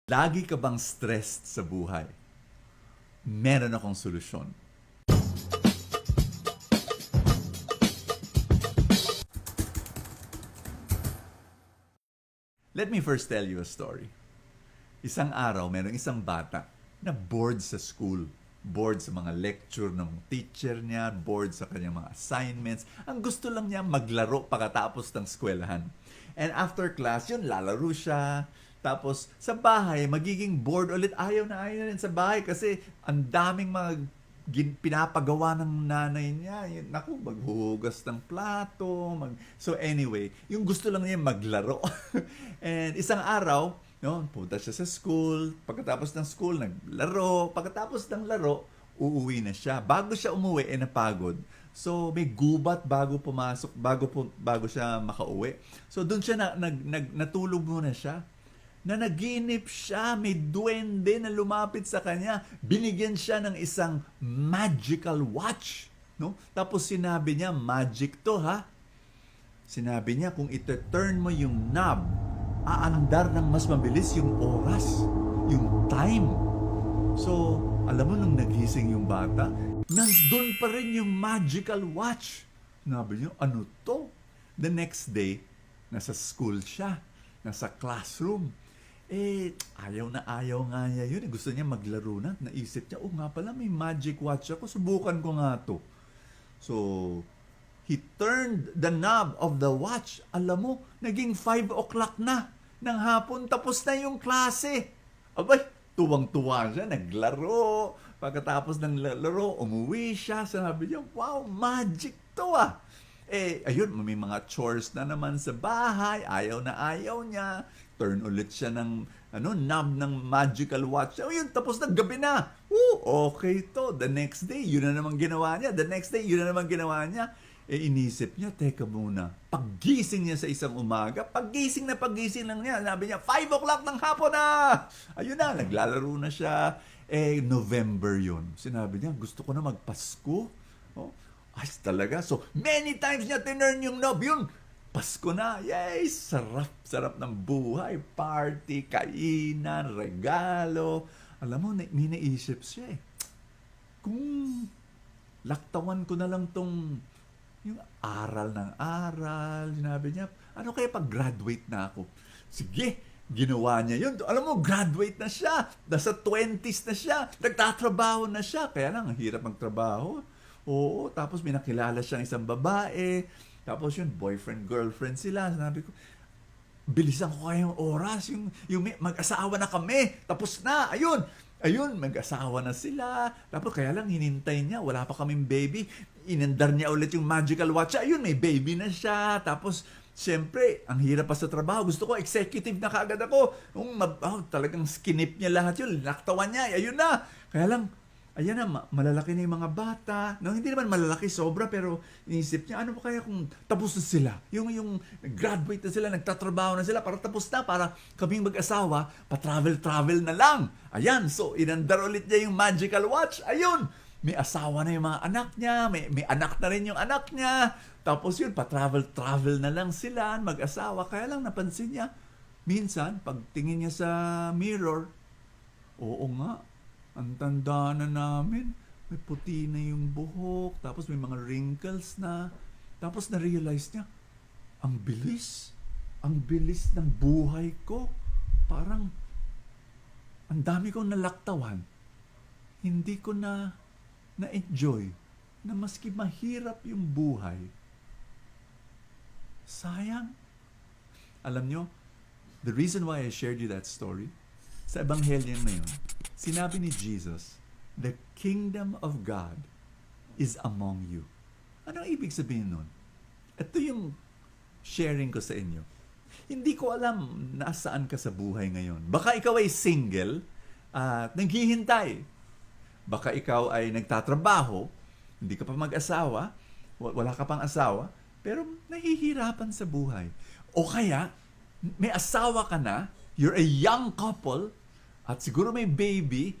Lagi ka bang stressed sa buhay? Meron akong solusyon. Let me first tell you a story. Isang araw, merong isang bata na bored sa school. Bored sa mga lecture ng teacher niya, bored sa kanyang mga assignments. Ang gusto lang niya maglaro pagkatapos ng eskwelahan. And after class, yun, lalaro siya. Tapos sa bahay, magiging bored ulit. Ayaw na rin sa bahay kasi ang daming mga pinapagawa ng nanay niya. Naku, maghuhugas ng plato. So anyway, yung gusto lang niya maglaro. And isang araw, no, punta siya sa school. Pagkatapos ng school, naglaro. Pagkatapos ng laro, uuwi na siya. Bago siya umuwi, napagod. So may gubat bago pumasok, bago siya makauwi. So doon siya natulog muna siya. Na naginip siya, may duwende na lumapit sa kanya. Binigyan siya ng isang magical watch, no? Tapos sinabi niya, magic to ha. Sinabi niya, kung ito-turn mo yung knob, aandar ng mas mabilis yung oras, yung time. So, alam mo nung nagising yung bata, nandun pa rin yung magical watch. Sinabi niya, ano to? The next day, nasa school siya, nasa classroom. Ayaw nga niya yun. Gusto niya maglaro na. Naisip niya, nga pala, may magic watch ako. Subukan ko nga to. So, he turned the knob of the watch. Alam mo, naging 5 o'clock na ng hapon. Tapos na yung klase. Abay, tuwang-tuwa siya. Naglaro. Pagkatapos ng laro, umuwi siya. Sabi niya, wow, magic to ah. Ayun, may mga chores na naman sa bahay. Ayaw na ayaw niya. Turn ulit siya ng knob ng magical watch. Yun, tapos na, gabi na. Okay to. The next day, yun na naman ginawa niya. The next day, yun na naman ginawa niya. Inisip niya, teka muna. Paggising niya sa isang umaga, paggising lang niya. Sabi niya, 5 o'clock ng hapon na! Ayun na, naglalaro na siya. November yun. Sinabi niya, gusto ko na magpasko. Ay, talaga. So, many times niya tinurn yung knob. Yun, Pasko na. Yay! Sarap ng buhay. Party, kainan, regalo. Alam mo, may naisip siya eh. Kung laktawan ko na lang tong yung aral ng aral. Sinabi niya, ano kaya pag graduate na ako? Sige, ginawa niya yun. Alam mo, graduate na siya. Nasa 20s na siya. Nagtatrabaho na siya. Kaya lang, ang hirap magtrabaho. Oo, tapos may nakilala siyang isang babae. Tapos yun, boyfriend, girlfriend sila. Sinabi ko, bilisan ko kayong oras. Yung mag-asawa na kami. Tapos na, ayun, mag-asawa na sila. Tapos kaya lang hinintay niya, wala pa kaming baby. Inandar niya ulit yung magical watch. Ayun, may baby na siya. Tapos, siyempre, ang hirap pa sa trabaho. Gusto ko, executive na kaagad ako. Talagang skinip niya lahat yun. Naktawan niya, ayun na. Kaya lang, ayan na, malalaki na yung mga bata. No, hindi naman malalaki, sobra, pero inisip niya, ano pa kaya kung tapos na sila? Yung graduate na sila, nagtatrabaho na sila, para tapos na, para kaming mag-asawa, pa-travel na lang. Ayan, so inandar ulit niya yung magical watch. Ayun, may asawa na yung mga anak niya, may anak na rin yung anak niya. Tapos yun, pa-travel na lang sila, mag-asawa. Kaya lang napansin niya, minsan, pag tingin niya sa mirror, oo nga, ang tanda na namin, may puti na yung buhok, tapos may mga wrinkles na. Tapos na-realize niya, ang bilis ng buhay ko. Parang, ang dami kong nalaktawan. Hindi ko na-enjoy na maski mahirap yung buhay. Sayang. Alam nyo, the reason why I shared you that story, sa Ebanghelyo na yun, sinabi ni Jesus, the kingdom of God is among you. Ano ang ibig sabihin nun? Ito yung sharing ko sa inyo. Hindi ko alam nasaan ka sa buhay ngayon. Baka ikaw ay single at naghihintay. Baka ikaw ay nagtatrabaho, hindi ka pa mag-asawa, wala ka pang asawa, pero nahihirapan sa buhay. O kaya, may asawa ka na, you're a young couple, at siguro may baby,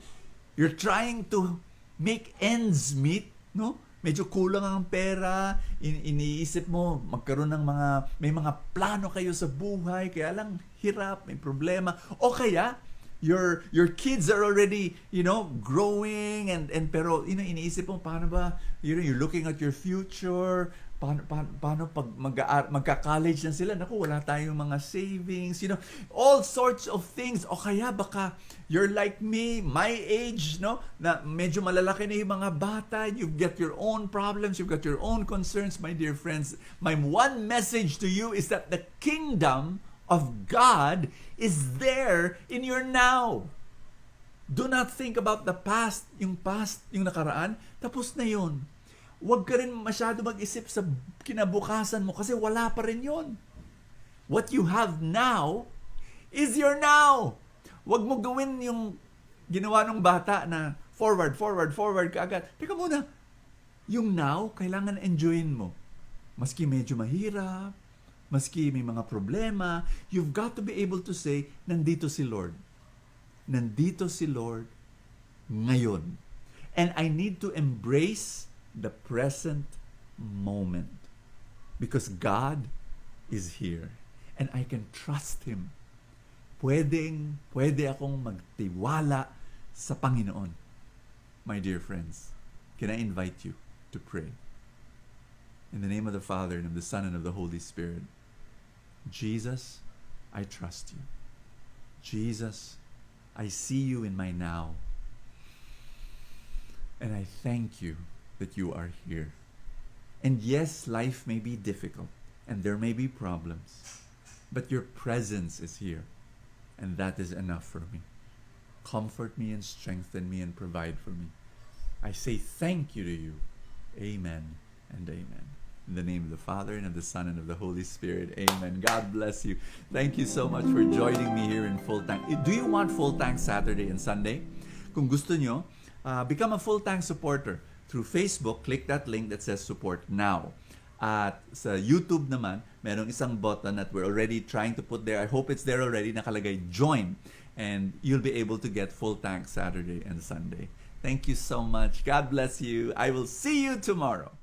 you're trying to make ends meet, no? Medyo kulang ang pera, iniisip mo, magkaroon ng may mga plano kayo sa buhay, kaya lang hirap, may problema. O kaya, Your kids are already, growing and pero iniisip mo paano ba, you're looking at your future, paano pag magka-college na sila, naku, wala tayong mga savings, all sorts of things. O kaya baka you're like me, my age, no, na medyo malalaki na yung mga bata, you've got your own problems, you've got your own concerns, my dear friends. My one message to you is that the kingdom of God is there in your now. Do not think about the past, yung nakaraan, tapos na yun. Huwag ka rin masyado mag-isip sa kinabukasan mo kasi wala pa rin yun. What you have now is your now. Huwag mo gawin yung ginawa ng bata na forward ka agad. Teka muna, yung now, kailangan enjoyin mo. Maski medyo mahirap, maski may mga problema, you've got to be able to say, nandito si Lord. Nandito si Lord ngayon. And I need to embrace the present moment because God is here and I can trust Him. Pwede akong magtiwala sa Panginoon. My dear friends, can I invite you to pray? In the name of the Father, and of the Son, and of the Holy Spirit. Jesus, I trust you. Jesus, I see you in my now. And I thank you that you are here. And yes, life may be difficult, and there may be problems, but your presence is here, and that is enough for me. Comfort me and strengthen me and provide for me. I say thank you to you. Amen and amen. In the name of the Father, and of the Son, and of the Holy Spirit. Amen. God bless you. Thank you so much for joining me here in Full Tank. Do you want Full Tank Saturday and Sunday? Kung gusto nyo, become a Full Tank supporter. Through Facebook, click that link that says Support Now. At sa YouTube naman, merong isang button that we're already trying to put there. I hope it's there already, nakalagay Join. And you'll be able to get Full Tank Saturday and Sunday. Thank you so much. God bless you. I will see you tomorrow.